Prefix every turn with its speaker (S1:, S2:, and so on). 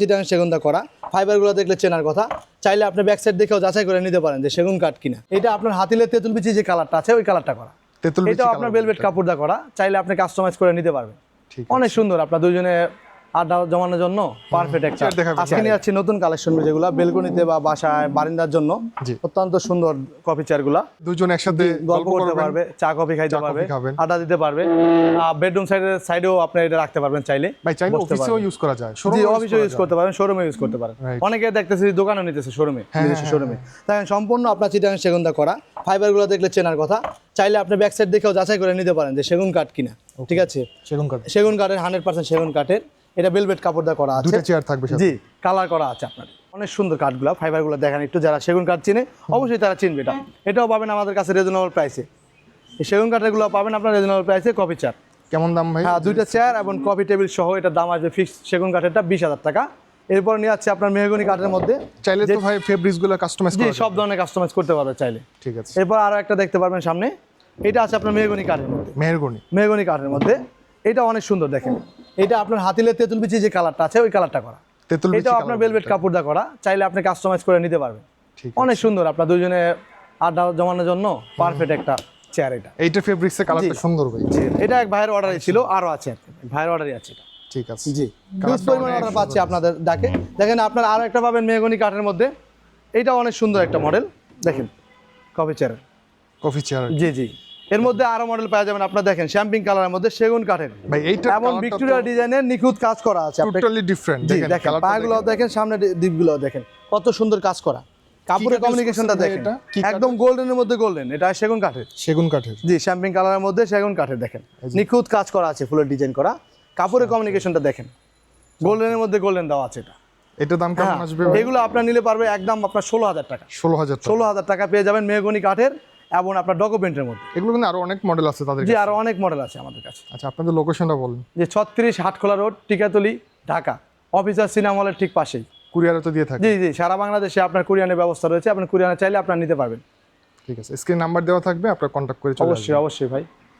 S1: চিটাগাং সেগুন দা করা। ফাইবারগুলো দেখলে চেনার কথা। চাইলে আপনি ব্যাক সাইড দেখেও যাচাই করে নিতে পারেন যে সেগুন কাঠ কিনা। এটা আপনার হাতিলের তেঁতুল বিচি যে কালারটা আছে ওই কালারটা করা। এটাও আপনার ভেলভেট কাপড় দা করা। চাইলে আপনি কাস্টমাইজ করে নিতে পারবেন। অনেক সুন্দর, আপনার দুইজনে আড্ডা জমানোর জন্য পারফেক্ট একটা। আজকে নিয়ে যাচ্ছি নতুন কালেকশন, যেগুলো বেলকনিতে বা বাসায় বারান্দার জন্য অত্যন্ত সুন্দর কফি চেয়ারগুলো।
S2: দুজন একসাথে
S1: গল্প করতে পারবে, চা কফি খাইতে পারবে, আড্ডা দিতে পারবে। বেডরুম সাইডেও আপনি এটা রাখতে পারবেন চাইলে।
S2: ভাই চাইলে অফিসেও ইউজ করা যায়,
S1: অফিসেও ইউজ করতে পারেন, শোরুমে ইউজ করতে পারেন। অনেকে দেখতেছি দোকানে নিতেছে শোরুমে, নিজস্ব শোরুমে। দেখেন সম্পূর্ণ আপনার চিটাগাং সেগুন দা করা। ফাইবারগুলো দেখলে চেনার কথা। চাইলে আপনি ব্যাক সাইড দেখেও যাচাই করে নিতে পারেন যে সেগুন কাঠ কিনা। ঠিক আছে, সেগুন কাঠের 100% সেগুন কাঠের। এটা ভেলভেট কাপড় দা করা আছে।
S2: দুটো চেয়ার থাকবে সাথে।
S1: জি, কালার করা আছে আপনার। অনেক সুন্দর কাঠগুলো, ফাইবারগুলো দেখেন একটু। যারা সেগুন কাঠ চিনে অবশ্যই তারা চিনবে এটা। এটাও পাবেন আমাদের কাছে রিজনেবল প্রাইসে। এই সেগুন কাঠেরগুলো পাবেন আপনার রিজনেবল প্রাইসে। কফি চেয়ার
S2: কেমন দাম ভাই?
S1: হ্যাঁ, দুইটা চেয়ার এবং কফি টেবিল সহ এটার দাম আসবে ফিক্স সেগুন কাঠেরটা 20,000 টাকা। এরপর নিয়ে যাচ্ছে আপনার মেহগনি কাঠের মধ্যে।
S2: চাইলে তো ভাই ফেব্রিক্সগুলো কাস্টমাইজ করা
S1: যায়, সব ধরনের কাস্টমাইজ করতে পারবে চাইলে।
S2: ঠিক আছে।
S1: এরপর আরো একটা দেখতে পারবেন সামনে, এটা আছে আপনার মেহগনি কাঠের মধ্যে। মেহগনি কাঠের মধ্যে এটা অনেক সুন্দর দেখেন। এটা আপনার হাতিলের তেঁতুল বিচি যে কালারটা আছে ওই কালারটা করা। এটাও আপনার ভেলভেট কাপড় দা করা। চাইলে আপনি কাস্টমাইজ করে নিতে পারবেন। অনেক সুন্দর, আপনার দুইজনে আড্ডা জমানোর জন্য পারফেক্ট একটা চেয়ার এটা।
S2: এইটা ফেব্রিক্সের কালারটা সুন্দর ভাই।
S1: এটা এক ভাইয়ের অর্ডারই ছিল, আরো আছে, ভাইয়ের অর্ডারই আছে এটা।
S2: ঠিক আছে।
S1: জি, হিউজ পরিমাণ অর্ডার পাচ্ছে আপনাদের ডাকে। দেখেন আপনার আরো একটা পাবেন মেহগনি কাঠের মধ্যে। এটা অনেক সুন্দর একটা মডেল দেখেন, কফি চেয়ার। জি জি, এর মধ্যে আরো মডেল পাওয়া যাবেন আপনার। দেখেন শ্যাম্পিং কালারের মধ্যে সেগুন কাঠের
S2: ভাই, এইটা
S1: এবং ভিক্টোরিয়া ডিজাইনের নিখুঁত কাজ করা আছে।
S2: Totally different.
S1: দেখেন পাগুলো দেখেন, সামনে ডিপগুলো দেখেন, কত সুন্দর কাজ করা। কাপড়ের কমিউনিকেশনটা দেখেন, একদম গোল্ডেনের মধ্যে গোল্ডেন। এটা সেগুন কাঠের। জি, শ্যাম্পিং কালারের মধ্যে সেগুন কাঠের। দেখেন নিখুঁত কাজ করা আছে, ফুলের ডিজাইন করা। কাপড়ের কমিউনিকেশনটা দেখেন, গোল্ডেনের মধ্যে গোল্ডেন দেওয়া আছে।
S2: এটা দাম কেমন আসবে?
S1: এগুলো আপনার নিলে পারবে একদম আপনার 16,000 টাকা। 16,000 টাকা পেয়ে যাবেন মেহগনি কাঠের এবং আপনার ডকুমেন্টের মধ্যে।
S2: এগুলো কিন্তু আরো অনেক মডেল আছে তাদের কাছে।
S1: জি, আরো অনেক মডেল আছে আমাদের কাছে।
S2: আচ্ছা, আপনাদের লোকেশনটা বলুন।
S1: যে 36 Hatkhola road, Tikatuli, Dhaka. Officer cinema হলের ঠিক পাশেই।
S2: কুরিয়ারে তো দিয়ে থাকে?
S1: জি জি, সারা বাংলাদেশে আপনার কুরিয়ারের ব্যবস্থা রয়েছে। আপনি কুরিয়ারে চাইলে আপনারা নিতে পারবেন।
S2: ঠিক আছে, স্ক্রিন নাম্বার দেওয়া থাকবে, আপনারা কন্ট্যাক্ট করে চলে আসবেন।
S1: অবশ্যই ভাই।